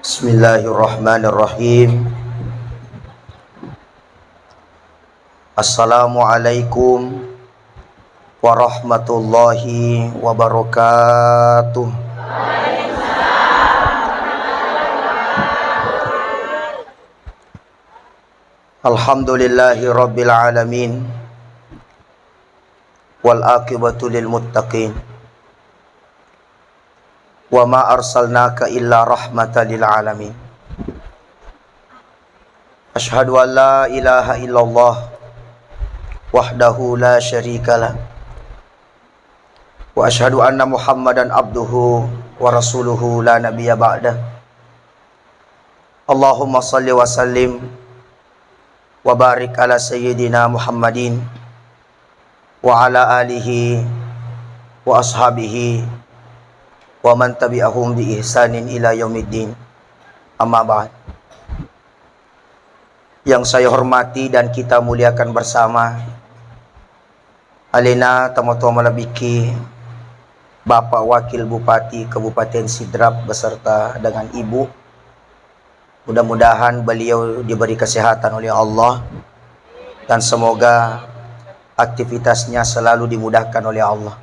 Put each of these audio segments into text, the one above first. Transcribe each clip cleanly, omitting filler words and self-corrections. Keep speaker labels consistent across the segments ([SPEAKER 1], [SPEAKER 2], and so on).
[SPEAKER 1] Bismillahirrahmanirrahim. Assalamualaikum warahmatullahi wabarakatuh. Alhamdulillahi rabbil alamin, wal aqibatu lil muttaqin, wa ma arsalnaka illa rahmatan lil alamin. Asyhadu an la ilaha illallah wahdahu la syarikalah, wa asyhadu anna Muhammadan abduhu wa rasuluhu la nabiyya ba'dah. Allahumma salli wa sallim wa barik ala sayyidina Muhammadin wa ala alihi wa ashabihi wa man tabi'ahum bi ihsanin ila yaumiddin. Amma ba'd. Yang saya hormati dan kita muliakan bersama alena tamu-tamu malabiki Bapak Wakil Bupati Kabupaten Sidrap beserta dengan Ibu. Mudah-mudahan beliau diberi kesehatan oleh Allah dan semoga aktivitasnya selalu dimudahkan oleh Allah.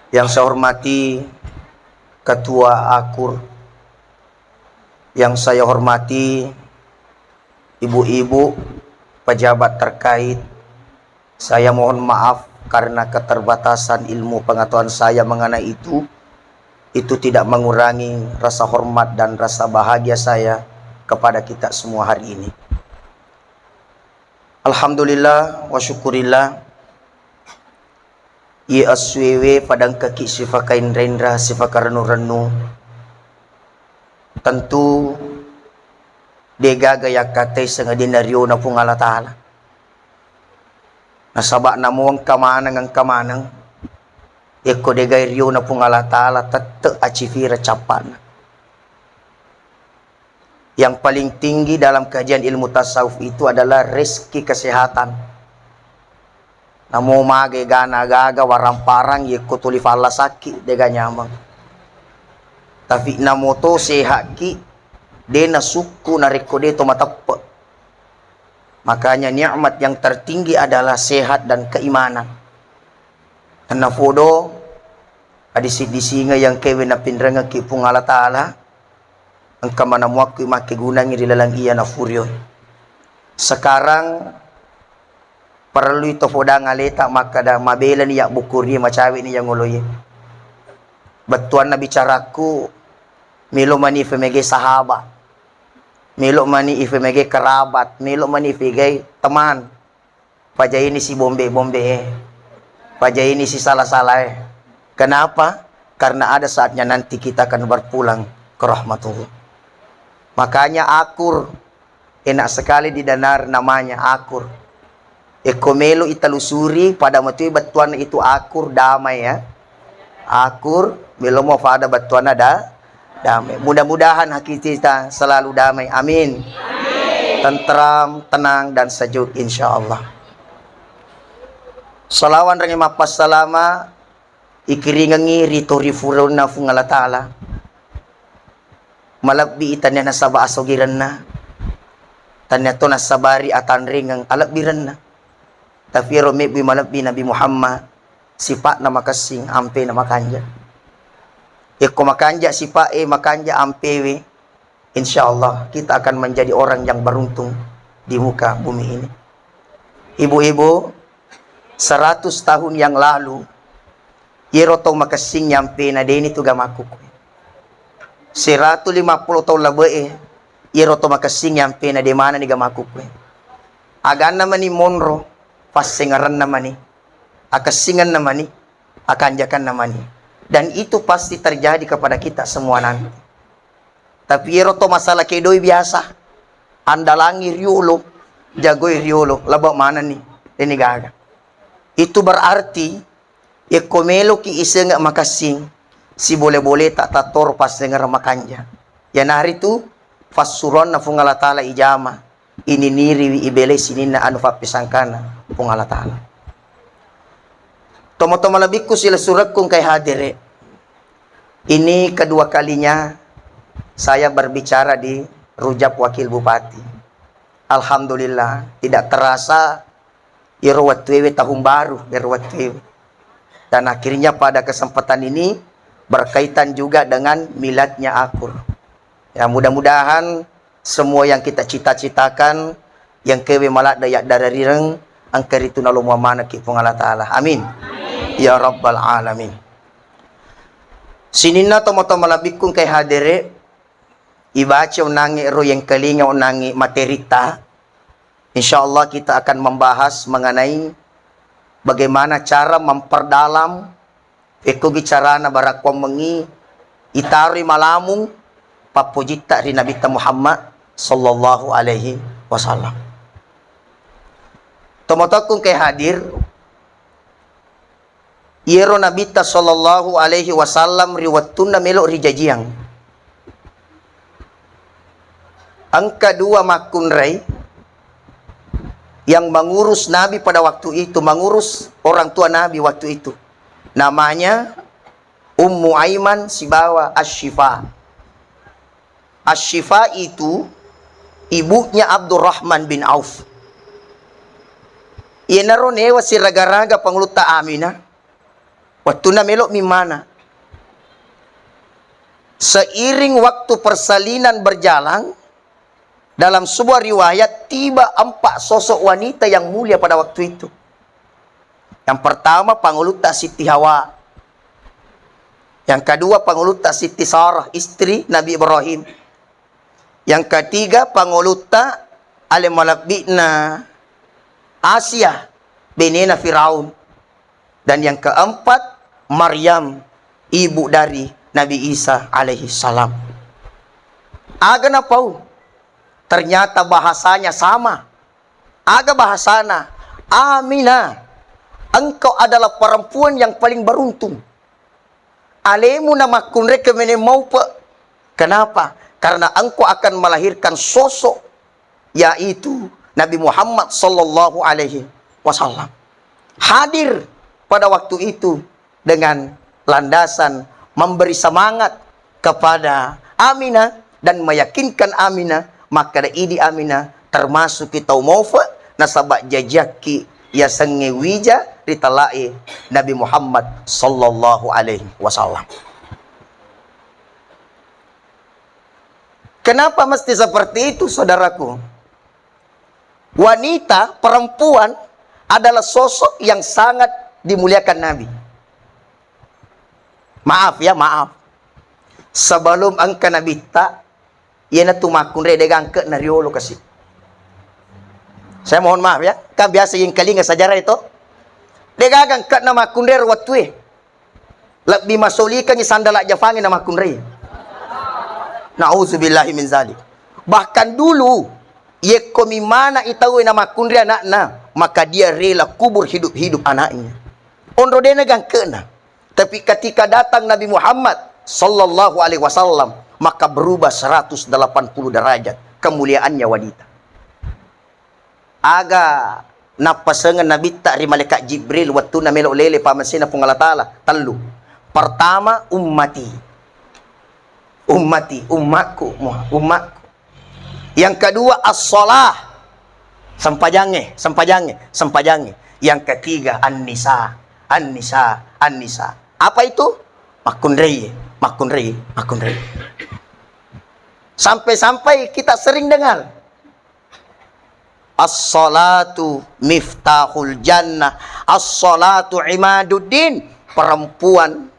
[SPEAKER 1] Yang saya hormati Ketua Akur, yang saya hormati ibu-ibu pejabat terkait, saya mohon maaf karena keterbatasan ilmu pengetahuan saya mengenai itu tidak mengurangi rasa hormat dan rasa bahagia saya kepada kita semua hari ini. Alhamdulillah wa syukurillah. Ia aswewe padang kaki sifakain rendra sifaka renu-renu. Tentu dega gaya kate sengadinario na pong Allah Ta'ala. Nasabak na mo ang kamanang. Eko dega rio na pong Allah Ta'ala tete acifira capan. Yang paling tinggi dalam kajian ilmu tasawuf itu adalah rezeki kesehatan. Namo mage gana gaga warang parang ye kutuli falla sakit dega nyamang. Tapi namo to sehat ki de na suku na rekode to matappa. Makanya nikmat yang tertinggi adalah sehat dan keimanan. Karena fodo adisi-disinga yang kewe na pinranga ki pung Allah Ta'ala angka mana muak ki make gunangi dilalang iya na furyo. Sekarang perlu itu foda ngaleta maka dah mabela ni yak bukuri macawi ni yang ngoloye. Betuan na bicaraku milo mani femege sahabat, milo mani ifemege kerabat, milo mani ifege teman. Pajai ini si bombe pajai ini si salah. Kenapa? Karena ada saatnya nanti kita akan berpulang ke rahmatullah. Makanya akur enak sekali didengar namanya akur. Ekomelo italusuri pada mati batuan itu akur damai ya. Akur melo mau pada batuan ada damai. Mudah-mudahan hati kita selalu damai. Amin. Tentram, tenang dan sejuk insyaallah. Salawan rangi mapas salama ikiringangi ritori furuna fung Allah Ta'ala. Malabbi itannya nasaba asogiran na. Tanya to nasabari atan ringang alabbiran na. Tapi romebi malabbi Nabi Muhammad sifat nama kasing ampe nama kanja. Eko makanja sifat makanja ampewe. Insyaallah kita akan menjadi orang yang beruntung di muka bumi ini. Ibu-ibu, 100 tahun yang lalu yeroto makasing nyampe na deni tu gamakuk. 150 tahun labe yeroto makasing nyampe na de mana ni gamakuk. Agan naman ni Monro pasingaran naman ni, akasingan naman ni, akanjakan naman ni. Dan itu pasti terjadi kepada kita semua nanti. Tapi yeroto masalah kedoy biasa. Andalangi riolo, jagoy riolo, labak mana ni, ini gaga. Itu berarti, komelo ki isa nga makasing, si boleh-boleh tak tator pas dengar makanja. Yan hari tu, fasuron na fung Allah Ta'ala ijama. Ini niri ibele sinin na anu fapisangkana pung Allah Ta'ala. Tomo-tomo labik ko sila surat kung kay hadire. Ini kedua kalinya saya berbicara di Rujak Wakil Bupati. Alhamdulillah, tidak terasa irwat wewe tahun baru, irwat wewe. Dan akhirnya pada kesempatan ini berkaitan juga dengan miladnya Akur. Ya, mudah-mudahan semua yang kita cita-citakan yang kewe malak dayak dararireng angker itu nalu muamana ki Allah Ta'ala. Amin. Ya Rabbal Alamin. Sinina tomo-tomo labikung kay hadere ibaca unangi ro yang kelinga unangi materita. InsyaAllah kita akan membahas mengenai bagaimana cara memperdalam eko bicarana barakwa mengi itari malamung papujita ri Nabi Muhammad sallallahu alaihi wasallam. Tomotokung kay hadir Yero Nabi sallallahu alaihi wasallam riwatuna melok rijajiang. Angka dua makunrai yang mengurus Nabi pada waktu itu, mengurus orang tua Nabi waktu itu. Namanya Ummu Aiman Sibawa Asy-Syifa. Asy-Syifa itu ibunya Abdurrahman bin Auf. Ia naronewa si raga-raga pangluta Aminah. Waktu na melok mimana. Seiring waktu persalinan berjalan, dalam sebuah riwayat tiba 4 sosok wanita yang mulia pada waktu itu. Yang pertama panguluta Siti Hawa. Yang kedua panguluta Siti Sarah, istri Nabi Ibrahim. Yang ketiga panguluta Al-Malakbina Asia binina Firaun. Dan yang keempat Maryam, ibu dari Nabi Isa alaihi salam. Aga na pau. Ternyata bahasanya sama. Aga bahasana, Aminah, engkau adalah perempuan yang paling beruntung. Alemu nama kunre kemene mau pe. Kenapa? Karena engkau akan melahirkan sosok, yaitu Nabi Muhammad sallallahu alaihi wasallam. Hadir pada waktu itu dengan landasan memberi semangat kepada Aminah dan meyakinkan Aminah. Maka ini Aminah termasuk kita umaufa nasabak jajaki ya sengewija ritalai Nabi Muhammad sallallahu alaihi wasallam. Kenapa mesti seperti itu, saudaraku? Wanita, perempuan adalah sosok yang sangat dimuliakan Nabi. Maaf ya, maaf. Sebelum angka Nabi tak ia tu makun re degang ke nariolo kasih. Saya mohon maaf ya. Kan biasa yang kalinga sejarah itu. Degang ke nama makun re watwe. Lebih masulikan ni sandalak jafangin nama makun re. Nauzubillahi min zalik. Bahkan dulu ia komi mana itahu nama makun re anakna, maka dia rela kubur hidup-hidup anaknya. Ondo de negang ke na. Tapi ketika datang Nabi Muhammad sallallahu alaihi wasallam, maka berubah 180 derajat kemuliaannya wanita. Aga napasengan Nabi tak ri malaikat Jibril waktu na melok lele pamasina pung Allah Ta'ala telu. Pertama ummati. Ummati, umatku. Yang kedua as-shalah. Sempajange. Yang ketiga an-nisa. Apa itu? Makunrei. Sampai-sampai kita sering dengar as-salatu miftahul jannah, as-salatu imaduddin. Perempuan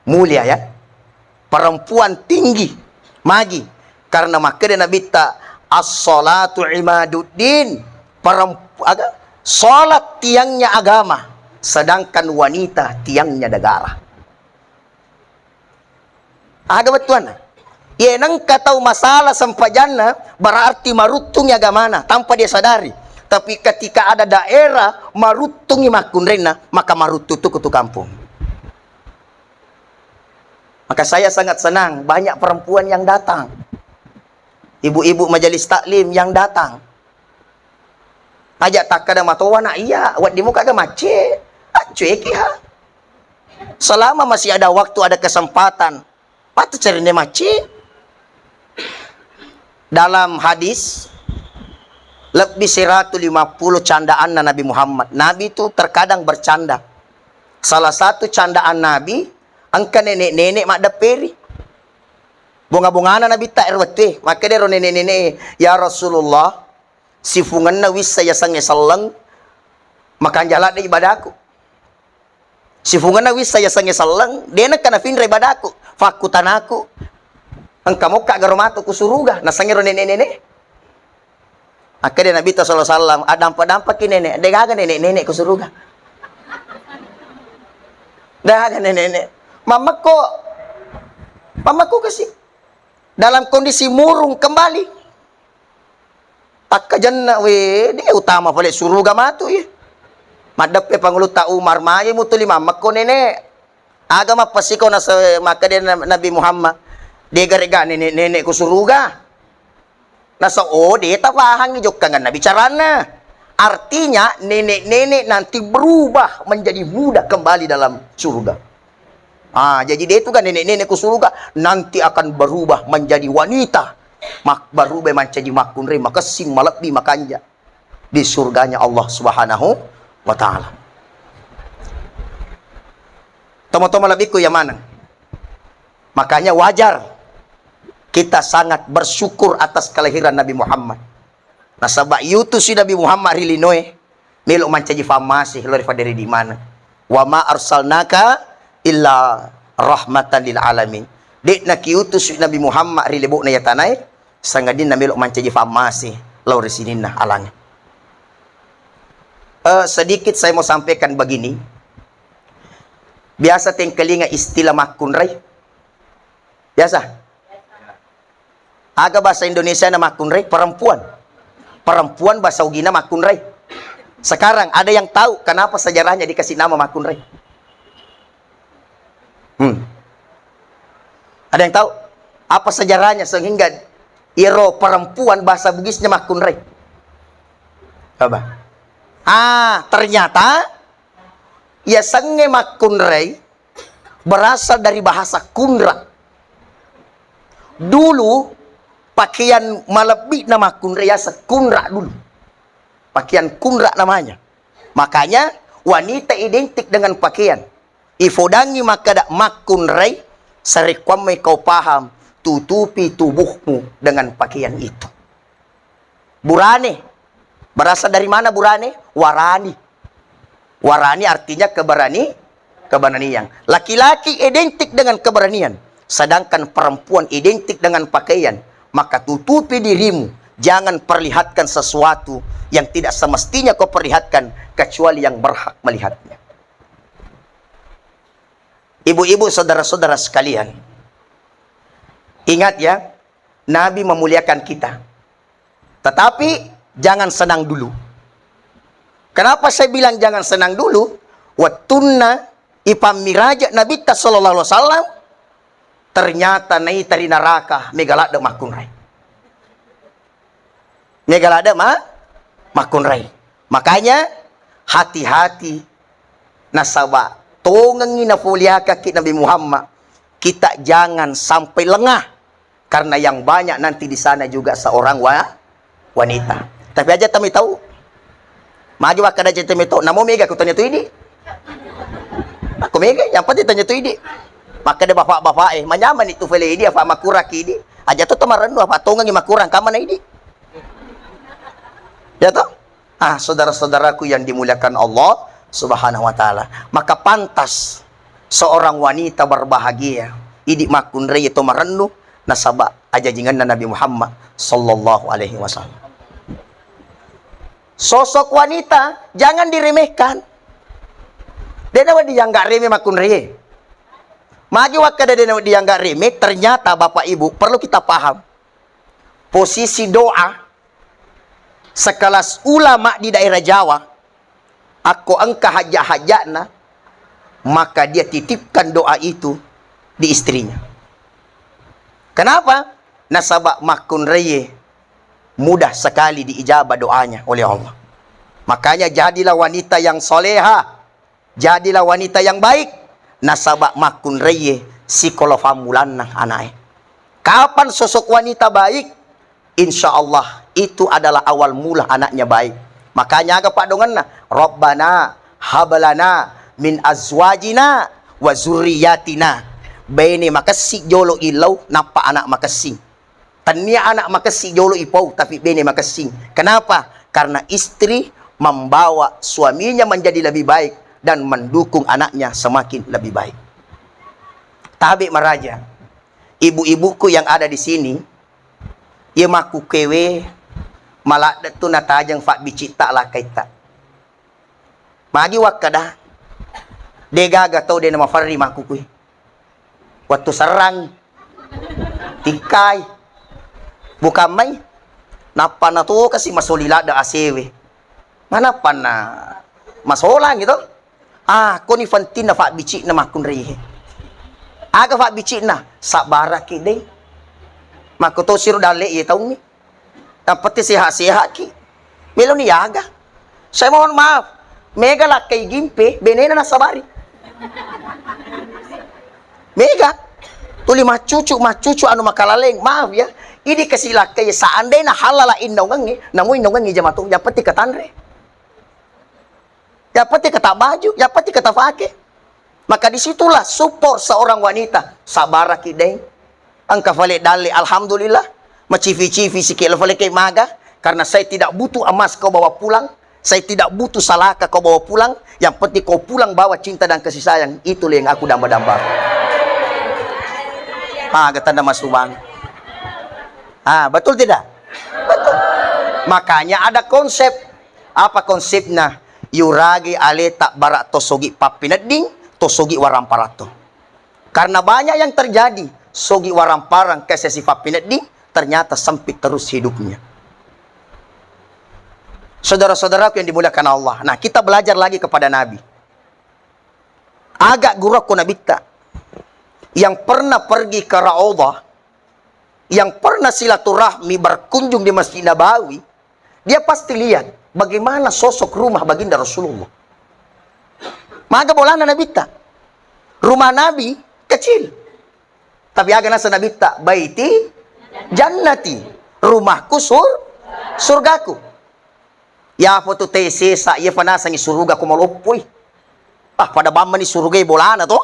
[SPEAKER 1] mulia ya, perempuan tinggi magi. Karena makanya Nabi ta as-salatu imaduddin, salat tiangnya agama, sedangkan wanita tiangnya negara. Ada betuan. Ya nang tahu masalah sampajana berarti marutung agamana tanpa dia sadari. Tapi ketika ada daerah marutungi makunrena, maka marututu ke kampung. Maka saya sangat senang banyak perempuan yang datang. Ibu-ibu majelis taklim yang datang. Ajak tak ada matawana iya, wat di muka ada mace. Acueki ha. Selama masih ada waktu, ada kesempatan, patut cari mace. dalam hadis lebih 150 candaan Nabi Muhammad. Nabi itu terkadang bercanda. Salah satu candaan Nabi, angka nenek-nenek mak deperi. Bunga-bungana Nabi tak erwete. Maka dia nenek-nenek, ya Rasulullah, sifungan na wis saya sange salang, makan jalan di ibadahku. Sifungan na wis saya sange salang, dia nak kana finra ibadahku. Fakutan aku. Engkau mau kak garomato ku suruga, nasangero nenek-nenek. Maka dia Nabi sallallahu alaihi wasallam, adampa-dampa ki nenek, degaga nenek-nenek ku suruga. Degaga nenek-nenek. Mamaku kasih dalam kondisi murung kembali. Tak kajanna we, dia utama pale suruga matu ya. Madap pe panguluta Umar maye mutuli mamako nenek. Agama pasiko na sa maka dia Nabi Muhammad. Dia garega nenek-nenek ku suruga. Nasa dia tawahang ijok kangan Nabi carana. Artinya nenek-nenek nanti berubah menjadi muda kembali dalam surga. Jadi dia itu kan nenek-nenek ku surga nanti akan berubah menjadi wanita. Berubah menjadi makunre maka sim malabdi makanja di surganya Allah Subhanahu wa taala. Tama-tama labiku yang mana? Makanya wajar kita sangat bersyukur atas kelahiran Nabi Muhammad. Nasabak yutu si Nabi Muhammad rilinoe melok mancaji famasi lori paderi di mana. Wa ma arsalnaka illa rahmatan lil alamin. Dek nak yutus Nabi Muhammad rilebok na yatanai sangadin na melok mancaji famasi lori sininna alangnya. Sedikit saya mau sampaikan begini. Biasa tengkelinga istilah makunrai. Biasa. Aga bahasa Indonesia nama makunrai perempuan. Perempuan bahasa Ugina makunrai. Sekarang ada yang tahu kenapa sejarahnya dikasih nama makunrai? Ada yang tahu apa sejarahnya sehingga iro perempuan bahasa Bugisnya makunrai? Coba. Ternyata ya sange makunrai berasal dari bahasa kunra. Dulu pakaian malabik nama kunra ya sekunra dulu. Pakaian kunra namanya. Makanya wanita identik dengan pakaian. Ifodangi maka dak makunrai serikwame kau paham tutupi tubuhmu dengan pakaian itu. Burane berasal dari mana burane? Warani. Warani artinya keberanian. Laki-laki identik dengan keberanian. Sedangkan perempuan identik dengan pakaian. Maka tutupi dirimu. Jangan perlihatkan sesuatu yang tidak semestinya kau perlihatkan. Kecuali yang berhak melihatnya. Ibu-ibu, saudara-saudara sekalian. Ingat ya. Nabi memuliakan kita. Tetapi jangan senang dulu. Kenapa saya bilang jangan senang dulu? Wattunna ipamiraja Nabi sallallahu alaihi wasallam ternyata nai tari neraka megalada makunrai. Megalada makunrai. Makanya hati-hati nasaba tongengi nafuliaka ki Nabi Muhammad. Kita jangan sampai lengah karena yang banyak nanti di sana juga seorang wanita. Tapi aja kami tahu. Maju wakada jete meto namo mega ku tanya tu ini. Aku mega yang pati tanya tu ini. Maka ada bapak-bapak manyaman itu fele ini apa makurak ini. Aja tu tamarandu apa tongang makurang kamana ini. Ya toh? Saudara-saudaraku yang dimuliakan Allah Subhanahu wa taala. Maka pantas seorang wanita berbahagia idi makunre itu marandu nasaba ajajingan Nabi Muhammad sallallahu alaihi wasallam. Sosok wanita jangan diremehkan. Dia yang nggak remeh makunre. Magi wakada dia nggak remeh. Ternyata bapak ibu perlu kita paham. Posisi doa sekelas ulama di daerah Jawa. Aku engkau hajat-hajatna. Maka dia titipkan doa itu di istrinya. Kenapa? Nasabak makunre mudah sekali diijabah doanya oleh Allah. Makanya jadilah wanita yang soleha. Jadilah wanita yang baik. Nasabak makun reye psikolofamulan nang anai. Kapan sosok wanita baik? insya Allah itu adalah awal mula anaknya baik. Makanya agak pak dongan na, Rabbana habalana min azwajina wa zurriyatina. Bene makasih jolo ilau napa anak makasih. Tania anak makasih jolo ipau tapi bene makasih. Kenapa? Karena istri membawa suaminya menjadi lebih baik dan mendukung anaknya semakin lebih baik. Tabi meraja, ibu-ibuku yang ada di sini, ia maku kewe malak datu natajang fak bicita lah kaita. Magi wakada, degaga tau de nama farri maku kui. Waktu serang, tikai, bukan mai, napa na to kasi masolila da asewe. Mana pa na masolang gitu? Ko ni fantin na fak bici na makun rihe. Aga fak bici na sabara ki day. Makuto siru dale iya tahu ni. Dapat sehat-sehat ki. Melo ni aga. Saya mohon maaf. Mega lah kay gimpe benena na sabari. Mega. Tuli macucu anu makalaleng. Maaf ya. Ini kasila kay saandai na halala indaw ngangi. Namoy indaw ngangi jamato. Yapati katanre. Yapati kata baju. Yapati kata fake. Maka disitulah support seorang wanita. Sabara kideng. Ang kafale dali. Alhamdulillah. Macivi-civi sikit lafale kay maga. Karena saya tidak butuh emas kau bawa pulang. Saya tidak butuh salaka kau bawa pulang. Yang penting kau pulang bawa cinta dan kasih sayang. Itulah yang aku damba-damba. Tanda masuk bang. Betul tidak? Betul. Makanya ada konsep. Apa konsepnya? Yuragi aleta barak tosogi papinading, tosogi waramparato. Karena banyak yang terjadi. Sogi waramparang kesesi papinading, ternyata sempit terus hidupnya. Saudara-saudaraku yang dimuliakan Allah. Nah, kita belajar lagi kepada Nabi. Agak guraku nabita. Yang pernah pergi ke Raudah, yang pernah silaturahmi berkunjung di Masjid Nabawi, dia pasti lihat bagaimana sosok rumah baginda Rasulullah. Maka bolana nabita. Rumah Nabi kecil. Tapi agak nasa nabita, baiti jannati. Rumahku surgaku. Ya foto tese sa iya panasa ni suruga ko malupoy. Pada bama ni surugay bolana to.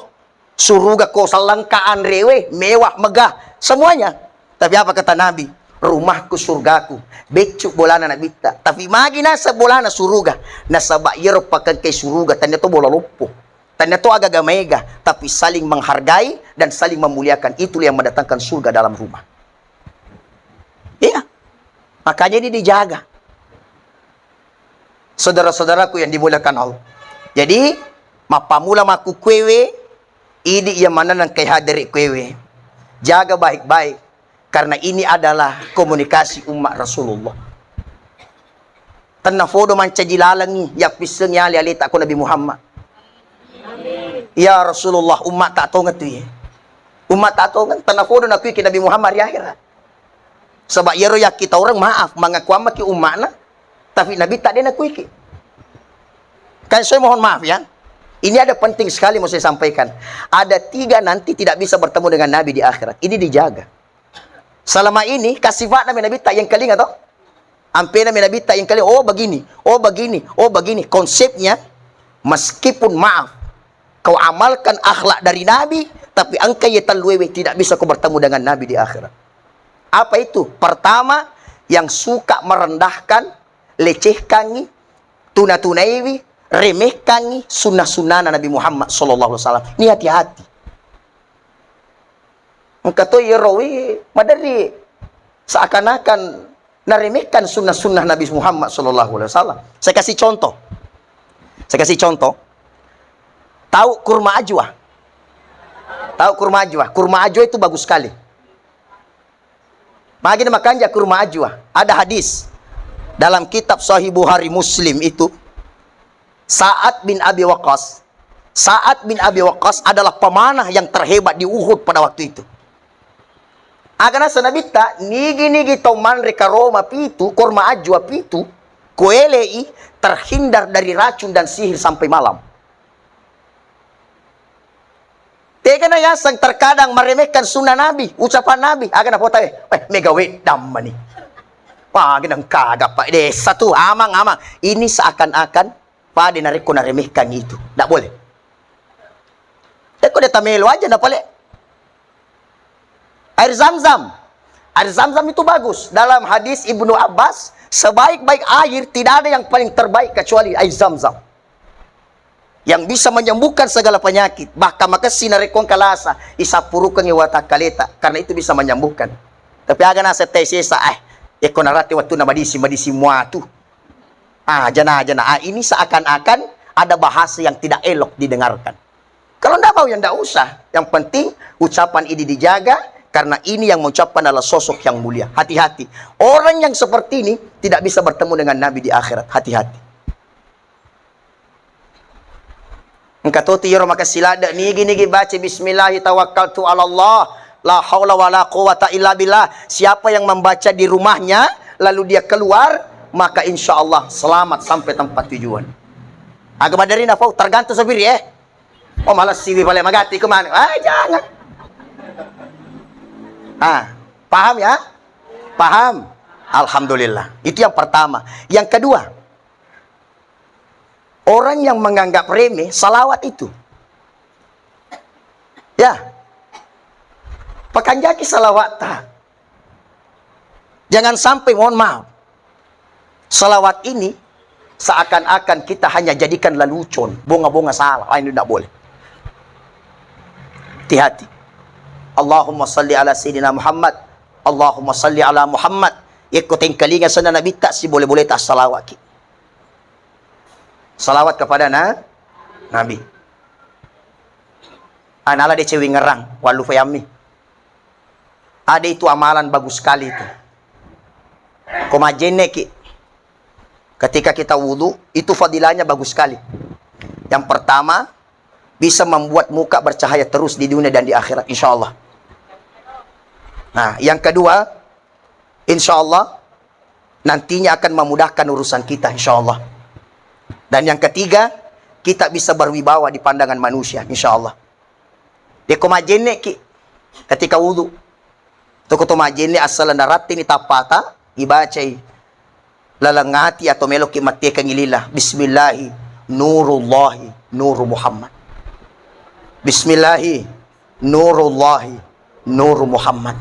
[SPEAKER 1] Suruga ko salangkaan rewe, mewah, megah, semuanya. Tapi apa kata Nabi? Rumahku surgaku. Becuk bolana nabita. Tapi magi nasa bolana suruga. Nasa bayar pakan kay suruga. Tanya to bola lupo. Tanya to agak mega. Tapi saling menghargai dan saling memuliakan. Itulah yang mendatangkan surga dalam rumah. Iya. Makanya ini dijaga. Saudara-saudaraku yang dimuliakan Allah. Jadi, mapamula maku kwewe. Ini yang mana nang kay hadiri kwewe. Jaga baik-baik. Karena ini adalah komunikasi umat Rasulullah. Tanah fodo manca jilalangi. Ya piseng ya lialita aku Nabi Muhammad. Ya Rasulullah umat tak tahu ngatu ya. Umat tak tahu kan. Tanah fodo nakui ki Nabi Muhammad di akhirat. Sebab ya royak kita orang maaf. Mengaku ama ki umat na. Tapi Nabi tak ada nakui ki. Kan saya mohon maaf ya. Ini ada penting sekali mau saya sampaikan. Ada 3 nanti tidak bisa bertemu dengan Nabi di akhirat. Ini dijaga. Selama ini kasifat Nabi tak yang kali atau? Ampe Nabi tak yang kali. Oh begini, oh begini, oh begini. Konsepnya meskipun maaf kau amalkan akhlak dari Nabi, tapi angka yetalwewe tidak bisa kau bertemu dengan Nabi di akhirat. Apa itu? Pertama, yang suka merendahkan, lecehkan, tuna-tunaiwi, remehkan sunnah-sunnah Nabi Muhammad SAW. Ini hati-hati. Engkau ya rawi madari seakan-akan naremehkan sunnah-sunnah Nabi Muhammad SAW. Saya kasih contoh. Tahu kurma ajwa? Tahu kurma ajwa? Kurma ajwa itu bagus sekali. Magina makanja kurma ajwa. Ada hadis dalam kitab Sahih Bukhari Muslim itu. Sa'ad bin Abi Waqqas. Sa'ad bin Abi Waqqas adalah pemanah yang terhebat di Uhud pada waktu itu. Agana sanabita, nigi-nigi toman reka Roma pitu, korma ajwa pitu, kuelei terhindar dari racun dan sihir sampai malam. Tega na yasang terkadang meremehkan sunnah Nabi, ucapan Nabi. Agana potae, megawe damani. Wah, ginang kagak Pak Desa tuh, amang-amang. Ini seakan-akan Pak dinarik ko naremehkan itu. Tidak boleh. Teko dia tamelo aja, tidak boleh. Air Zam-Zam. Air Zam-Zam itu bagus. Dalam hadis Ibnu Abbas, sebaik-baik air, tidak ada yang paling terbaik kecuali air Zam-Zam. Yang bisa menyembuhkan segala penyakit. Bahkan maka sinarekong kalasa, isapurukan iwata kaleta. Karena itu bisa menyembuhkan. Tapi agak nasa tesesa, eko narati waktu na madisi muatu. Jana. Ini seakan-akan ada bahasa yang tidak elok didengarkan. Kalau tidak mau, yang tidak usah. Yang penting, ucapan ini dijaga. Karena ini yang mengucapkan adalah sosok yang mulia. Hati-hati. Orang yang seperti ini tidak bisa bertemu dengan Nabi di akhirat. Hati-hati. Engkau tiro maka silada nigi baca bismillahi tawakkaltu ala Allah la haula wala quwata illa billah. Siapa yang membaca di rumahnya lalu dia keluar, maka insya Allah selamat sampai tempat tujuan. Agama dari nafau tergantung sabiri Oh malas siwi balik magati kemana? Jangan. Paham ya? Paham? Alhamdulillah. Itu yang pertama. Yang kedua, orang yang menganggap remeh salawat itu. Ya. Pakanjaki salawat tak. Jangan sampai, mohon maaf, salawat ini seakan-akan kita hanya jadikan lelucon, bunga-bunga salah. Ini tidak boleh. Hati-hati. Allahumma salli ala Sayyidina Muhammad. Allahumma salli ala Muhammad. Ikutin kalinga sana Nabi tak si boleh-boleh tak salawat. Salawat kepada Nabi. Anala de cewi ngerang walu fayami. Ada itu amalan bagus sekali itu. Komajene ki. Ketika kita wudu, itu fadilahnya bagus sekali. Yang pertama, bisa membuat muka bercahaya terus di dunia dan di akhirat, insya Allah. Nah, yang kedua, insya Allah nantinya akan memudahkan urusan kita, insya Allah. Dan yang ketiga, kita bisa berwibawa di pandangan manusia, insya Allah. Dia komajene ki, ketika wudu, toko tomajene asal naratin itapata, ibacai lalangati atau meloki mati kangilila. Bismillahi nurullahi nuru Muhammad. Bismillahi nurullahi nuru Muhammad.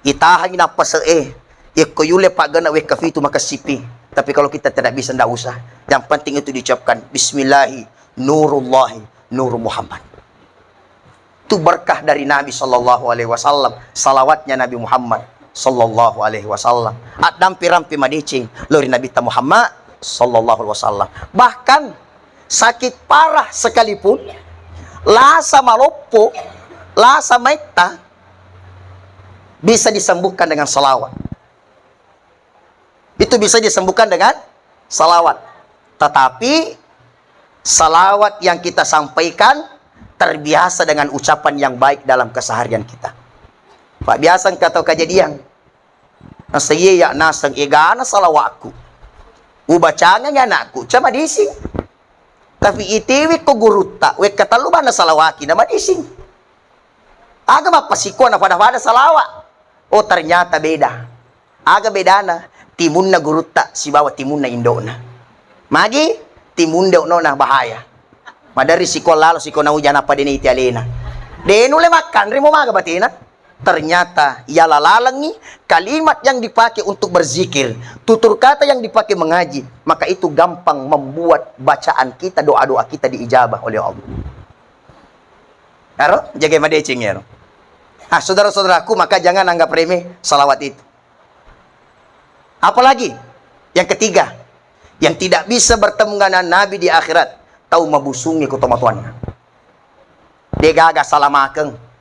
[SPEAKER 1] Itahan na pasae ikoyule pagana we kafitu makasipi. Tapi kalau kita tidak bisa, tidak usah. Yang penting itu diucapkan Bismillahi nurullahi nuru Muhammad. Itu berkah dari Nabi sallallahu alaihi wasallam. Salawatnya Nabi Muhammad sallallahu alaihi wasallam. At dampi-rampi madicing lori Nabi Muhammad sallallahu alaihi wasallam. Bahkan sakit parah sekalipun, lasa malopo, lasa maita, bisa disembuhkan dengan salawat. Itu bisa disembuhkan dengan salawat. Tetapi salawat yang kita sampaikan terbiasa dengan ucapan yang baik dalam keseharian kita. Pak biasa kata kejadian. Nasaya ya nasang igana salawatku. Ubacanya ya anakku, cuma dising. Tapi itiwi ko guruta, we kataluban na salawaki na madising. Aga mapasiko na pada salawat. Oh ternyata beda. Aga beda na. Timun na guruta, si bawa timun na indo na. Magi, timun daw no na bahaya. Madari siko lalo siko na ujan apa din itialena. Denule makan, rimo maga batina. Ternyata ia lalalangi kalimat yang dipakai untuk berzikir, tutur kata yang dipakai mengaji, maka itu gampang membuat bacaan kita, doa-doa kita diijabah oleh Allah. Ero, jaga madecing ero. Saudara-saudaraku, maka jangan anggap remeh salawat itu. Apalagi yang ketiga, yang tidak bisa bertemu dengan Nabi di akhirat, tahu mabusungi ku tomatuan. Dia gaga salamakeng.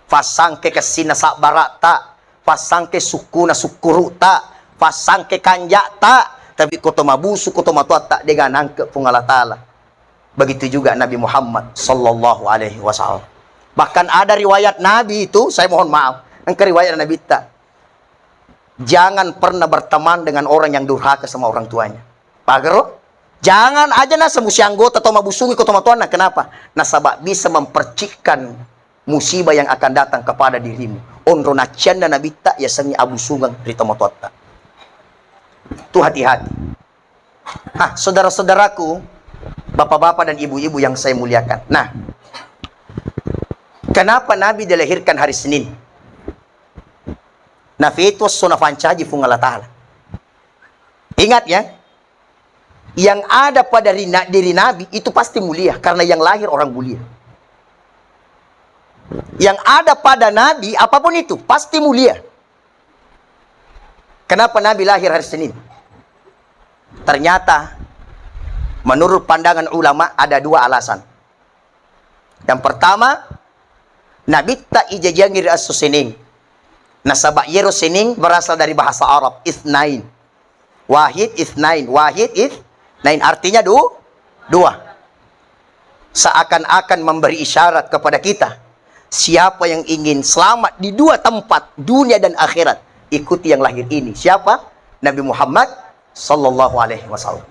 [SPEAKER 1] Fasangke kesina sak barata, fasangke suku na sukuru ta, fasangke kanja ta, tapi koto mabusu koto matuat tak dengan nangke pungalatala. Begitu juga Nabi Muhammad sallallahu alaihi wasallam. Bahkan ada riwayat Nabi itu, saya mohon maaf, engke riwayat Nabi tak. Jangan pernah berteman dengan orang yang durhaka sama orang tuanya. Pagero? Jangan aja na semusi anggota atau mabusungi koto matuan. Kenapa? Nasabak bisa mempercikkan musibah yang akan datang kepada dirimu. Onro nacian dan nabita ya sangi abu sungang rita motota. Itu hati-hati. Saudara-saudaraku, bapak-bapak dan ibu-ibu yang saya muliakan. Nah, kenapa Nabi dilahirkan hari Senin? Na fetus sunafancaji fung Allah Ta'ala. Ingat ya, yang ada pada diri Nabi itu pasti mulia, karena yang lahir orang mulia. Yang ada pada Nabi, apapun itu, pasti mulia. Kenapa Nabi lahir hari Senin? Ternyata, menurut pandangan ulama, ada dua alasan. Yang pertama, Nabi tak ijajangir as-Senin. Nasabak Yero Senin berasal dari bahasa Arab, Ithnain. Wahid, Ithnain. Wahid, Ithnain. Artinya dua. Seakan-akan memberi isyarat kepada kita, siapa yang ingin selamat di dua tempat, dunia dan akhirat, ikuti yang lahir ini. Siapa? Nabi Muhammad sallallahu alaihi wasallam.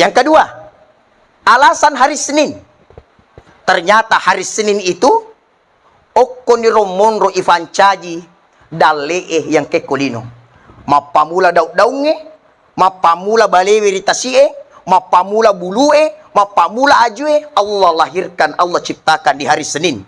[SPEAKER 1] Yang kedua, alasan hari Senin. Ternyata hari Senin itu okoniro monro ifancaji dalee yang kekolino. Mapamula daunge, mapamula balewe ritasie, mapamula bulue, mapamula ajue, Allah lahirkan, Allah ciptakan di hari Senin.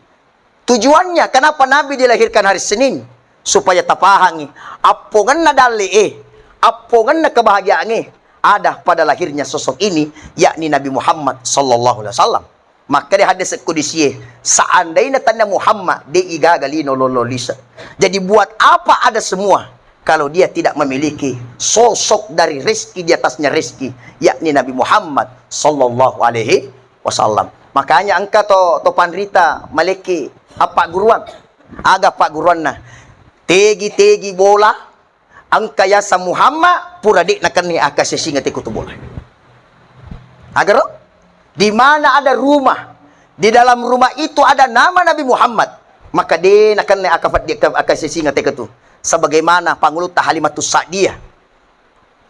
[SPEAKER 1] Tujuannya, kenapa Nabi dilahirkan hari Senin? Supaya tapahangi, apongan na dalee, apongan na kebahagiaannya ada pada lahirnya sosok ini, yakni Nabi Muhammad sallallahu alaihi wasallam. Maka di hadis kudusi, seandainya tanda Muhammad di igagalino lololisa. Jadi buat apa ada semua kalau dia tidak memiliki sosok dari rezeki di atasnya rezeki, yakni Nabi Muhammad sallallahu alaihi wasallam. Makanya angka to panrita maleki apa guruan, aga pak guruan na tegi bola angka yasa Muhammad pura dik nakani aka sesinga tikutu bola. Agar di mana ada rumah, di dalam rumah itu ada nama Nabi Muhammad, maka dia nakani aka sesinga tikutu. Sebagaimana Pangulut Halimatus Sa'diyah,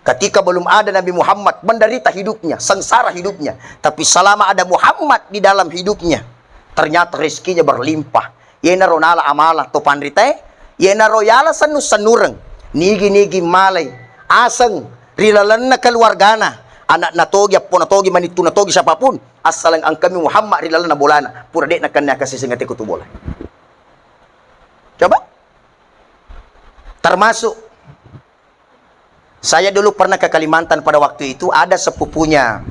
[SPEAKER 1] ketika belum ada Nabi Muhammad, menderita hidupnya, sengsara hidupnya, tapi selama ada Muhammad di dalam hidupnya, ternyata rezekinya berlimpah. Yena ronala amala to panrite, yena royala sanureng, nigi malay, aseng, rilalan na keluargana, anak natogi, apo natogi, manitu natogi, siapapun, asal ang kami Muhammad rilalan na bolana, pura dek na kanya kasi singati ko bola. Coba? Termasuk, saya dulu pernah ke Kalimantan pada waktu itu, ada sepupunya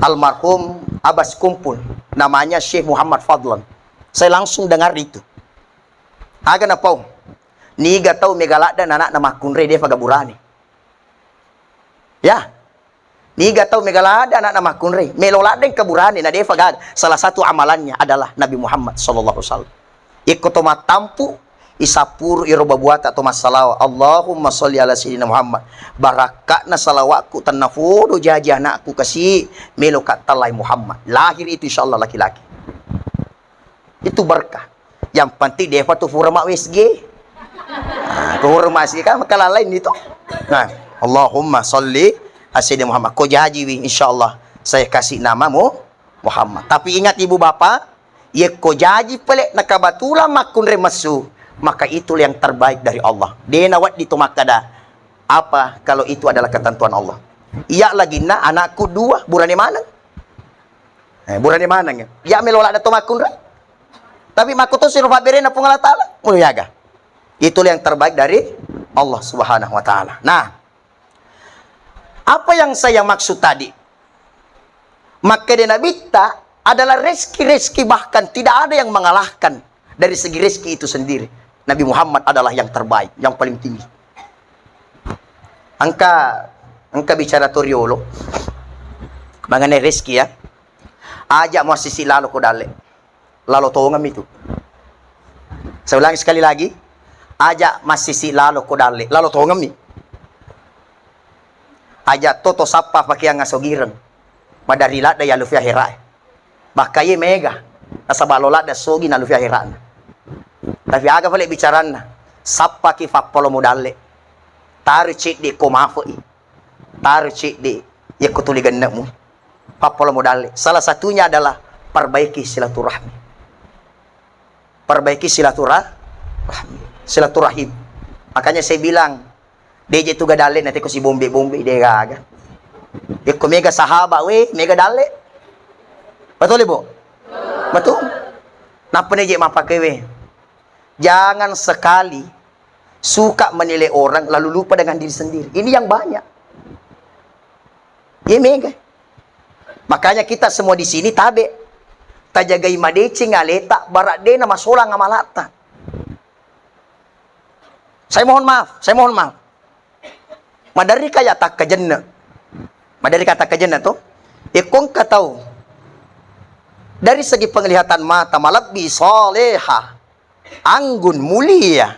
[SPEAKER 1] almarhum Abbas Kumpul, namanya Syekh Muhammad Fadlan. Saya langsung dengar itu. Aga na po, niga tau megalada na anak na makunre de pagaburani. Ya, niga tau megalada anak na makunre, melolada yang kaburani na de pagag. Salah satu amalannya adalah Nabi Muhammad sallallahu alaihi wasallam. Ikut tampu isapur irobabuata atau masalah Allahumma sholli ala sayyidina Muhammad barakatna salawatku tanafudu jaji anakku kasih melokat talai Muhammad lahir itu insyaallah laki-laki itu berkah. Yang penting dia tu furma WSG furma WSG kan maka lain itu. Nah, Allahumma sholli ala sayyidina Muhammad ko jaji insyaallah saya kasih namamu Muhammad. Tapi ingat ibu bapak, ye ko jaji pelek nakabatula makun remasu, maka itulah yang terbaik dari Allah. Dia nawat itu makada. Apa kalau itu adalah ketentuan Allah? Iya lagi na anakku dua, burane mana? Burane mana ya? Ya melola na tumakun ra. Tapi makuto sino paberena pung Allah Taala. Muliaga. Itulah yang terbaik dari Allah Subhanahu wa taala. Nah, apa yang saya maksud tadi? Maka Nabi adalah rezeki-rezeki, bahkan tidak ada yang mengalahkan dari segi rezeki itu sendiri. Nabi Muhammad adalah yang terbaik, yang paling tinggi. Angka bicara toriolo mengenai rezeki ya. Ajak masisi lalu ko dale. Lalu tongam itu. Saya ulangi sekali lagi. Ajak masisi lalu ko dale. Lalu tongam ni. Ajak toto sapa pakai yang ngasogiran. Madarilat da yalufya hirae. Bakaye mega. Nasa balolat da sogi na lufya hirana. Tapi aga pala bicaran na sapa ki fappolo modale taru cik di komafoi taru cik di ya kutuligan namu fappolo modale. Salah satunya adalah perbaiki silaturahmi, perbaiki silaturahmi, silaturahim. Makanya saya bilang DJ tu gadale nanti ko si bombe dia gaga. Iko mega sahaba we, mega dale. Betul Ibu? Betul. Napa nih mapakai we? Jangan sekali suka menilai orang lalu lupa dengan diri sendiri. Ini yang banyak. Iya mega. Makanya kita semua di sini tabe. Tajagai madece ngaleta barak de nama sola ngamalata. Saya mohon maaf. Madari kaya tak kajenna. Madari kata kajenna tuh. Ikong katau. Dari segi penglihatan mata malabbi soleha. Anggun mulia.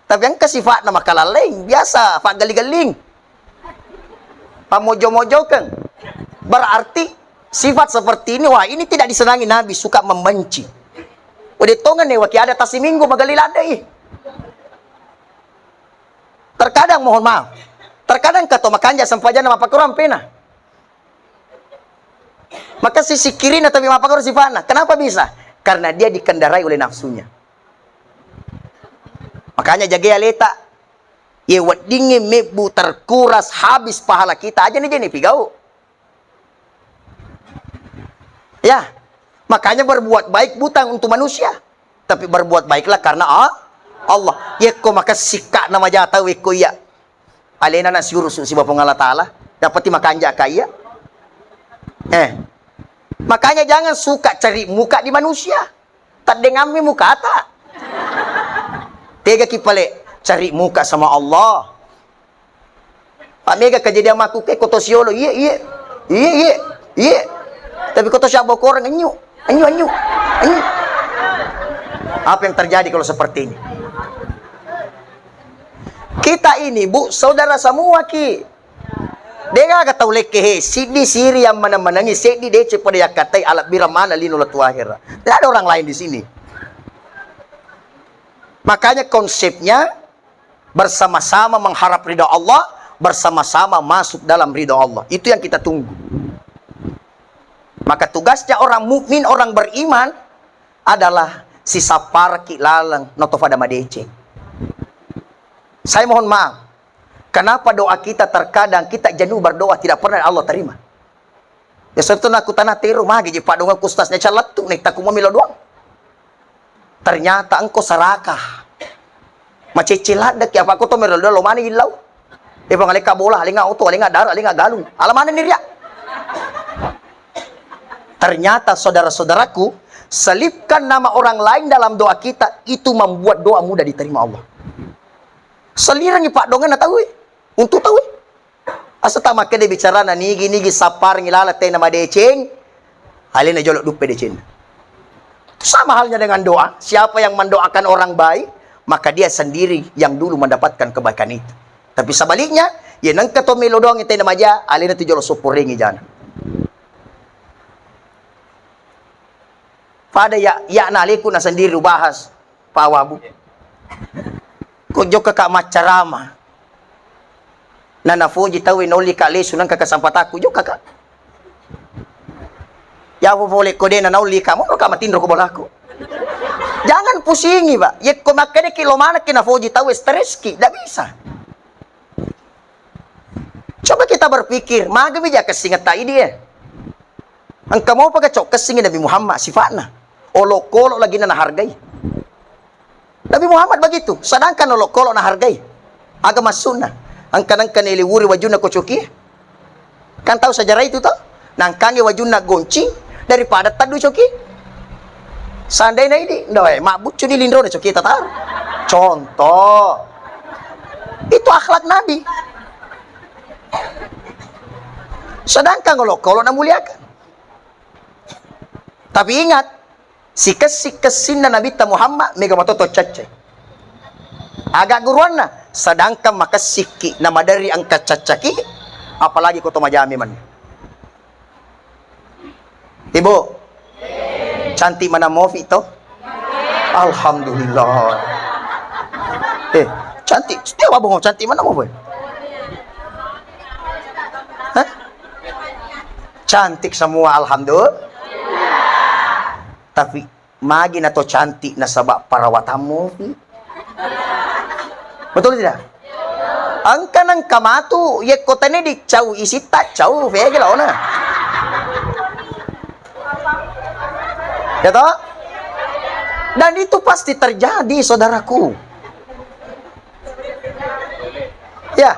[SPEAKER 1] Tapi yang kesifat nama kalalain biasa, pak galing-galing. Pamojo-mojo kan. Berarti sifat seperti ini, wah ini tidak disenangi Nabi, suka membenci. Udah tongan nih, waki ada tasi minggu magaliladai. Terkadang mohon maaf, terkadang kata makanya sampajan nama pakuram pena. Maka sisi kiri tapi mapakur sifatnya. Kenapa bisa? Karena dia dikendarai oleh nafsunya. Makanya jaga leta. Ya wadingi mebu terkuras habis pahala kita aja nih pigau. Ya, makanya berbuat baik bukan untuk manusia, tapi berbuat baiklah karena Allah. Ya ko maka sikak nama jata weko ya. Alena na siurus si Bapa Allah Taala dapat makanja kaya. Makanya jangan suka cari muka di manusia. Tak dengami muka tak. Tega kipale cari muka sama Allah. Pak mega kejadian maku ke kotosiolo. Iya. Tapi koto siapa orang anyu. Apa yang terjadi kalau seperti ini? Kita ini bu, saudara semua ki. Dengar kata ulek kehe, sidi siri yang mana menangi, sidi dece pada yang katai alat bira mana linulat wahira. Tidak ada orang lain di sini. Makanya konsepnya bersama-sama mengharap ridha Allah, bersama-sama masuk dalam ridha Allah. Itu yang kita tunggu. Maka tugasnya orang mukmin, orang beriman adalah si sapar ki lalang notofada madece. Saya mohon maaf. Kenapa doa kita terkadang kita jenuh berdoa tidak pernah Allah terima? Ya sebetulnya aku tanah teru magi pak donga kustasnya caletuk nek tak kumamilo doang. Ternyata engkau serakah. Maciciladak ya aku to merol lo mani ilau. E bang alika bola, alinga auto, alinga darah, alinga galung. Alamana niria. Ternyata saudara-saudaraku, selipkan nama orang lain dalam doa kita itu membuat doa mudah diterima Allah. Selirangi pak dongan tahu untuk tahu asa tamak kede bicara na nigi sapar ngilala teh nama deceng alina jolok dupe deceng. Sama halnya dengan doa, siapa yang mendoakan orang baik maka dia sendiri yang dulu mendapatkan kebaikan itu. Tapi sebaliknya ya nang katomelo doang teh nama aja alina tu jolok soporengi jana. Pada ya naliku na sendiri bahas pawabu. Kok jok kakak macarama na nafuji tawi noli kali sunan kakak sampataku jok kakak ya boleh kode na nauli kamu no kama tindro ko bolaku jangan pusingi pak ya ko makane kilo mana kina fuji tawi stres ki tidak bisa. Coba kita berpikir maga bija kesingat tai dia angka mau pakai cok kesingin Nabi Muhammad sifatna olok-olok lagi na hargai. Nabi Muhammad begitu, sedangkan olok-olok na hargai agama sunnah. Angkan-angkan iliwuri wajuna kocoki. Kan tahu sejarah itu toh? Nangkangi wajuna goncing daripada tadu coki. Seandainya ini, ndoy, mabuk cuni lindro na coki tatar. Contoh. Itu akhlak Nabi. Sedangkan olok-olok na muliakan. Tapi ingat, si kesin na Nabi Muhammad mega matoto cacai. Agak guruan na. Sedangkan maka siki nama dari angka cacaki apalagi kota majami man. Ibu cantik mana mofi itu? Alhamdulillah. Cantik setiap abang cantik mana mofi? Cantik semua alhamdulillah. Tapi magi na to cantik na sabak parawatamu. Betul tidak? Ang kanang kamatu, ye kota ni di jauh isi tak jauh, vege lah ona. Ya toh? Dan itu pasti terjadi, saudaraku. Ya.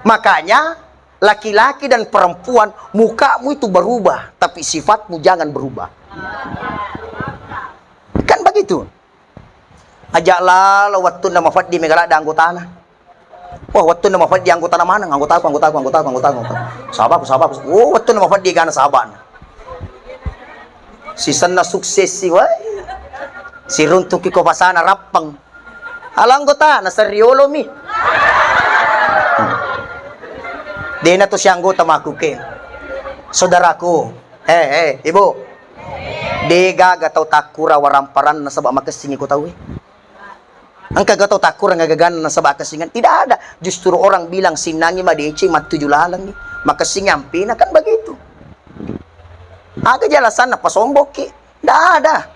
[SPEAKER 1] Makanya laki-laki dan perempuan, mukamu itu berubah, tapi sifatmu jangan berubah. Kan begitu. Ajaklah waktu nama Faddi megala ada anggota na. Wah, waktu nama Faddi anggota na mana? Anggota aku. Sahabat. Oh, waktu nama Faddi kana sahabat. Si sana sukses si wai. Si runtuki ko pasana rapang. Ala anggota na seriolo mi. Di na to si anggota makuke. Saudaraku, ibu. Di gagataw takura waramparan na sabak makasingi ko tahu. Ang kagataw takura ngagagana na sabak kasingan. Tidak ada. Justru orang bilang sinangi madeci matuju lalang ni. Makasingampi na kan begitu. Aga jalasan na pasombok ki. Tidak ada.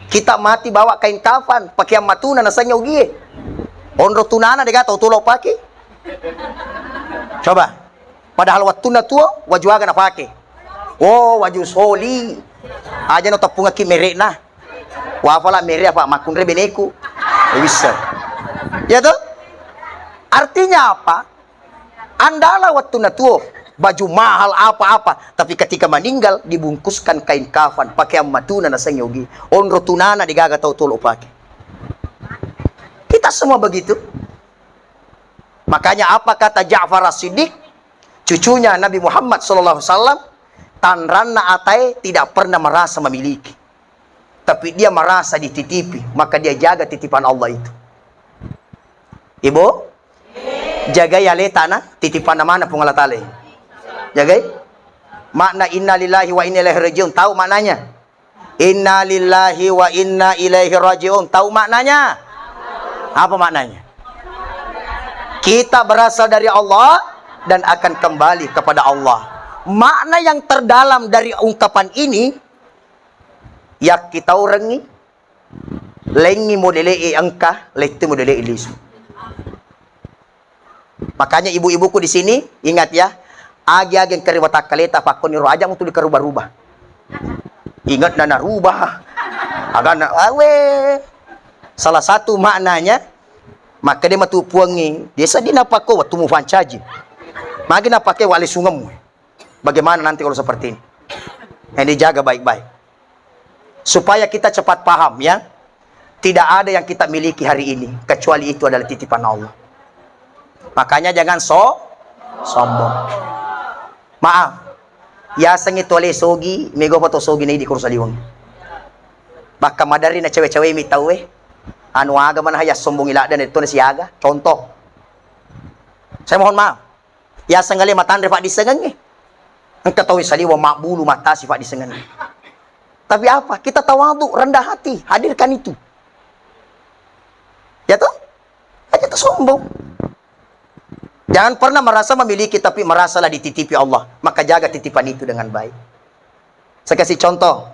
[SPEAKER 1] Kita mati bawa kain kafan. Pakai matuna na sanyaw gie. Onro tunana de gataw tulo pake. Coba. Padahal waktu na tua wajuaga na pake. Oh, waju soli. Aja no tapunga ki mere na. Wafala mere apa makunre beneku. Bisa. Ya tuh? Artinya apa? Andalah waktu na tua baju mahal apa-apa, tapi ketika meninggal dibungkuskan kain kafan, pakai matuna na sangyogi. Onro tunana digagatau tulo pakai. Kita semua begitu. Makanya apa kata Ja'far As-Siddiq, cucunya Nabi Muhammad SAW, tanranna atai tidak pernah merasa memiliki, tapi dia merasa dititipi, maka dia jaga titipan Allah itu. Ibu, jaga ya le tanah, titipan mana pungalatale. Jaga. Makna inna lillahi wa inna ilaihi rajiun, tahu maknanya? Inna lillahi wa inna ilaihi rajiun, tahu maknanya? Apa maknanya? Kita berasal dari Allah dan akan kembali kepada Allah. Makna yang terdalam dari ungkapan ini, yak kita orangi lengi modele angka lekte modele ilisu. Makanya ibu-ibuku di sini ingat ya, agi-agi yang keriwata kaleta pakon iro aja untuk dikerubah-rubah. Ingat na narubah. Agak na awe. Salah satu maknanya, maka dia matu puangi, desa dinapako waktu mu fancaji. Magi napake wali sungamu. Bagaimana nanti kalau seperti ini? Yang dijaga baik-baik. Supaya kita cepat paham ya. Tidak ada yang kita miliki hari ini kecuali itu adalah titipan Allah. Makanya jangan sombong. Maaf. Ya sengit oleh sogi, mego pato sogi na di kursaliwang. Baka madari na cewek-cewek mi tahu anu aga man haya sombong ila dan itu na siaga. Contoh. Saya mohon maaf. Ya sengali matan refa disengang Ang katawi saliwa makbulu mata sifat disengan. Tapi apa? Kita tawadu, rendah hati, hadirkan itu. Ya toh? Aja tuh sombong. Jangan pernah merasa memiliki, tapi merasalah dititipi Allah. Maka jaga titipan itu dengan baik. Saya kasih contoh.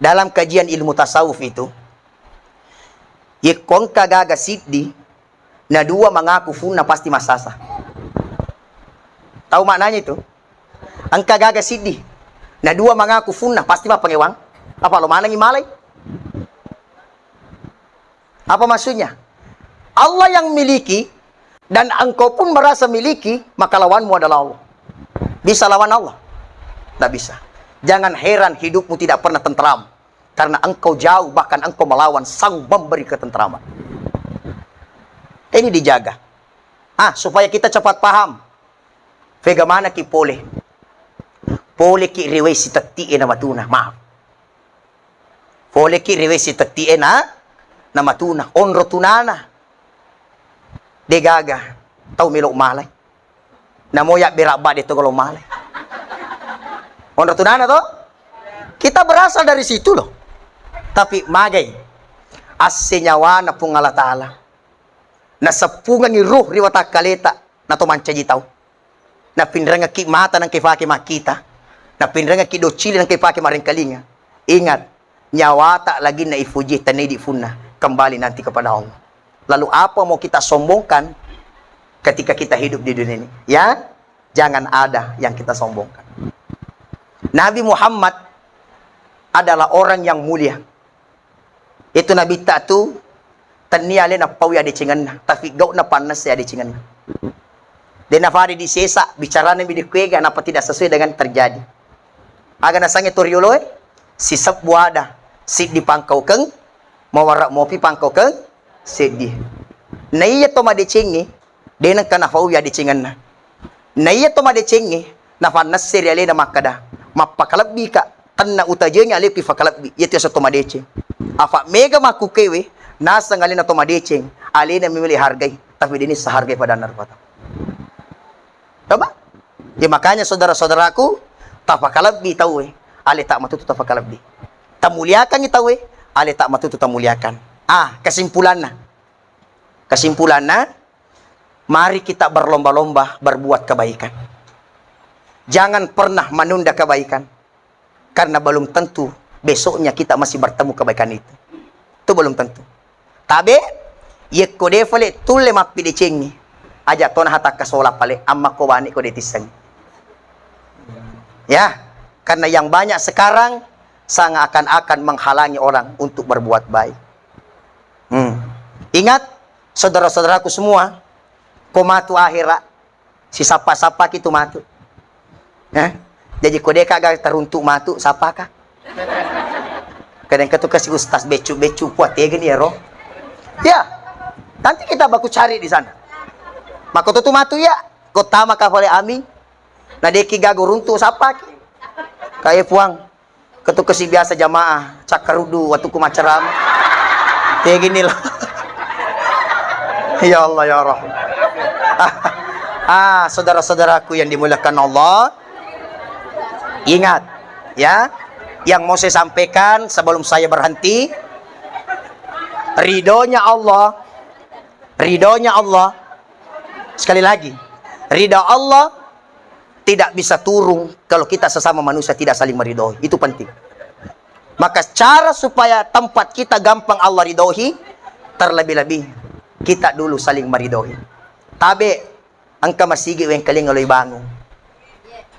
[SPEAKER 1] Dalam kajian ilmu tasawuf itu, yekong kagaga siddi, na dua mengaku funna pasti masasa. Tahu maknanya itu? Ang kagaga siddi, na dua mengaku funna pasti mapangewang. Apa lo manang imalay? Apa maksudnya? Allah yang miliki dan engkau pun merasa miliki, maka lawanmu adalah Allah. Bisa lawan Allah? Tidak bisa. Jangan heran hidupmu tidak pernah tentram, karena engkau jauh, bahkan engkau melawan sang memberi ketentraman. Ini dijaga. Supaya kita cepat paham. Bagaimana ki pole ki riwesi tattiin na matuna. Maaf. Pole ki riwesi tattiin na matuna. Onro tunana. Degaga. Tau milok malay. Namoya biraba dito kalau malay. Onro tunana to? Kita berasal dari situ loh. Tapi magay. Asenyawa na pungalatala. Nasapungan ni ruh riwata kaleta na tumanca jitaw. Na pinranga ki mata ng kifake makita. Na pinranga ki docili ng kifake maringkalinga. Ingat, nyawa tak lagi na ifuji tanay di funna. Kembali nanti kepada Allah. Lalu apa mau kita sombongkan? ketika kita hidup di dunia ini. Ya, jangan ada yang kita sombongkan. Nabi Muhammad adalah orang yang mulia. Itu Nabi tak tu tania le na pawi ade cingan, tapi gau na panas ya ade cingan. Dan nafari di sesa bicara nabi di kuega napa tidak sesuai dengan terjadi. Aga na sange torioloy si sabwada si di pangkau keng mawara mopi pangkau keng sedi. Naiya to madecengi denang kana pawi ade cingan na. Naiya to madecengi na panas seriale na makada. Mapakalabi ka tanna utajenya ale ki fakalabi yeti sa to madeceng. Afa mega makukewe nasa ngalina to madeceng ale na mimili hargay tapi dinis sa hargay pada narpata. Coba? Ya makanya saudara-saudaraku tapakalabdi tahu ale tak matutu tapakalabdi. Tamuliakan itawe ale tak matutu tamuliakan. Kesimpulannya mari kita berlomba-lomba berbuat kebaikan. Jangan pernah menunda kebaikan karena belum tentu besoknya kita masih bertemu kebaikan itu. Itu belum tentu. Tabe yekko defale tulle mappi de cengi aja tona hata kasola pale amma ko wani ko detisang. Ya, karena yang banyak sekarang sangat akan menghalangi orang untuk berbuat baik. Ingat saudara-saudaraku semua, komatu akhirat si sapa-sapa kitu matu. Jadi kode kagak teruntuk matu sapa kah? Kadang ketu kasih ustaz becu kuat ya gini ya roh. Ya, nanti kita baku cari di sana. Maka tu matu ya, kota maka boleh amin. Nah deki gago runtuk sapa ki? Kayak puang. Ketu kasih biasa jamaah cakarudu waktu kumaceram. Kayak gini lah. Ya Allah ya Rahman. Saudara-saudaraku yang dimuliakan Allah. Ingat, ya, yang mau saya sampaikan sebelum saya berhenti, ridhonya Allah, sekali lagi, ridha Allah tidak bisa turun kalau kita sesama manusia tidak saling meridhoi, itu penting. Maka cara supaya tempat kita gampang Allah ridhoi, terlebih-lebih kita dulu saling meridhoi. Tabe, angka masigi yang kaling ngaloy bangun.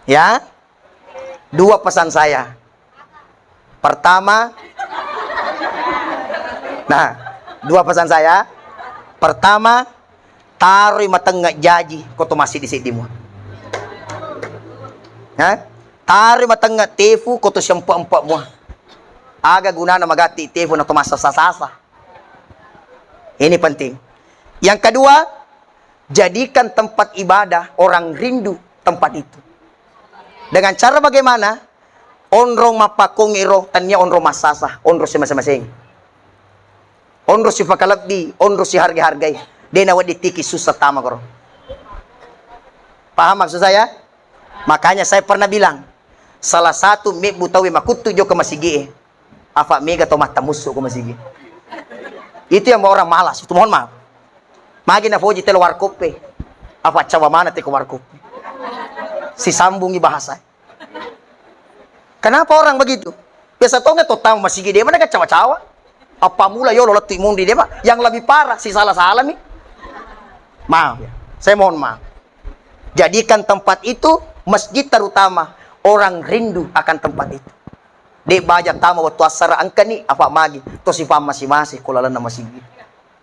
[SPEAKER 1] Ya, dua pesan saya. Pertama, dua pesan saya. Pertama, taruh matengah jaji koto masih di sini mu. Taruh matengah tefu koto sempak-empak mu. Aga guna magati tefu na tumasasa-sasa. Ini penting. Yang kedua, jadikan tempat ibadah orang rindu tempat itu. Dengan cara bagaimana? Onrong mapakong iro tanya onrong masasa, onrong si masing-masing. Onrong si pakalabdi, onrong si harga-hargay. Dena wadi tiki susah tama koro. Paham maksud saya? Makanya saya pernah bilang, salah satu me butawi makutu jo ke masigi. Apa mega to mata musuh ke masigi. Itu yang orang malas, itu mohon maaf. Magi na foji telo warkope. Apa cawa mana te ko warkope. Si sambungi bahasa. Kenapa orang begitu? Biasa tau nggak total masih gede mana kan cawa-cawa? Apa mula yo lolat imun di dia pak? Yang lebih parah si salah-salah nih. Maaf ya, saya mohon maaf. Jadikan tempat itu masjid terutama orang rindu akan tempat itu. Dek baja tama waktu asara angka nih apa magi? To si pam masih kulalana masih gede.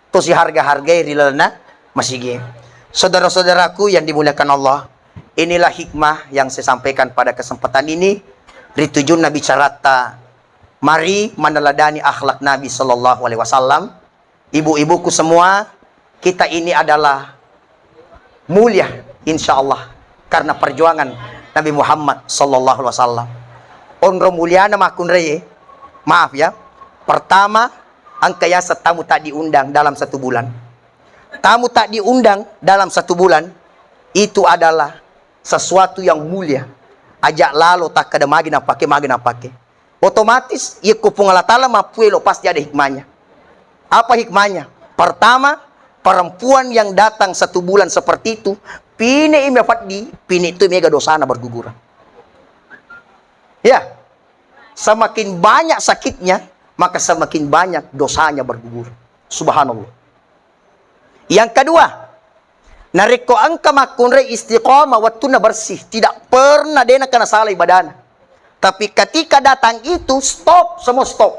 [SPEAKER 1] To si harga-harga rilalana masih gede. Saudara-saudaraku yang dimuliakan Allah. Inilah hikmah yang saya sampaikan pada kesempatan ini. Ritujun Nabi carata. Mari meneladani akhlak Nabi Sallallahu Alaihi Wasallam. Ibu-ibuku semua, kita ini adalah mulia, insya Allah, karena perjuangan Nabi Muhammad Sallallahu Alaihi Wasallam. Onro mulia nama akun reye. Maaf ya. Pertama, angkaya tamu tak diundang dalam 1 bulan. Tamu tak diundang dalam 1 bulan itu adalah sesuatu yang mulia. Ajak lalu tak kada magi na pake. Otomatis ia kupung Allah Ta'ala mapuelo pasti ada hikmahnya. Apa hikmahnya? Pertama, perempuan yang datang 1 bulan seperti itu, pine itu mega dosana berguguran. Ya, semakin banyak sakitnya, maka semakin banyak dosanya bergugur. Subhanallah. Yang kedua, Nariko angka makunre istiqomah waktu na bersih. Tidak pernah dia nak kena salah ibadah. Tapi ketika datang itu stop, semua stop.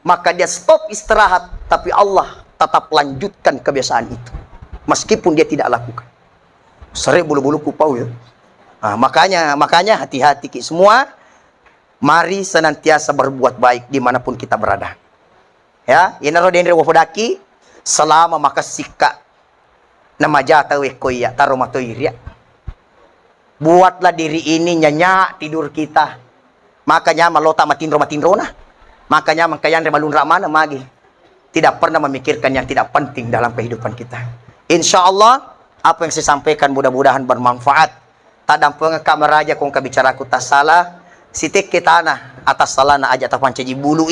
[SPEAKER 1] Maka dia stop istirahat. Tapi Allah tetap lanjutkan kebiasaan itu. Meskipun dia tidak lakukan. Sering bulu-bulu kupau ya. Nah, makanya hati-hati semua. Mari senantiasa berbuat baik dimanapun kita berada. Ya, inaro denre wafodaki selama maka sika nama jata wekoya taruh matoiria. Buatlah diri ini nyanyak tidur kita. Makanya malota matindro nah. Makanya mangkayan remalun ramana magi. Tidak pernah memikirkan yang tidak penting dalam kehidupan kita. Insya Allah apa yang saya sampaikan mudah-mudahan bermanfaat. Tadang pengekam raja kong kabicaraku tak salah. Sitek kita na atas salah na aja tapan caji bulu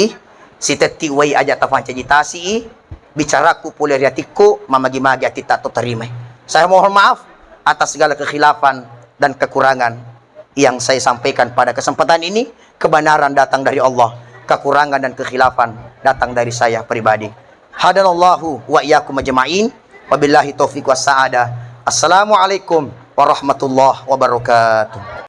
[SPEAKER 1] sitek tiwai aja tapan caji tasi bicaraku polariatiku mamagi-magi ati tak terima. Saya mohon maaf atas segala kekhilafan dan kekurangan yang saya sampaikan pada kesempatan ini. Kebenaran datang dari Allah, kekurangan dan kekhilafan datang dari saya pribadi. Hadanallahu wa iyyakum ajma'in. Wabillahi taufiq was sa'adah. Assalamualaikum warahmatullahi wabarakatuh.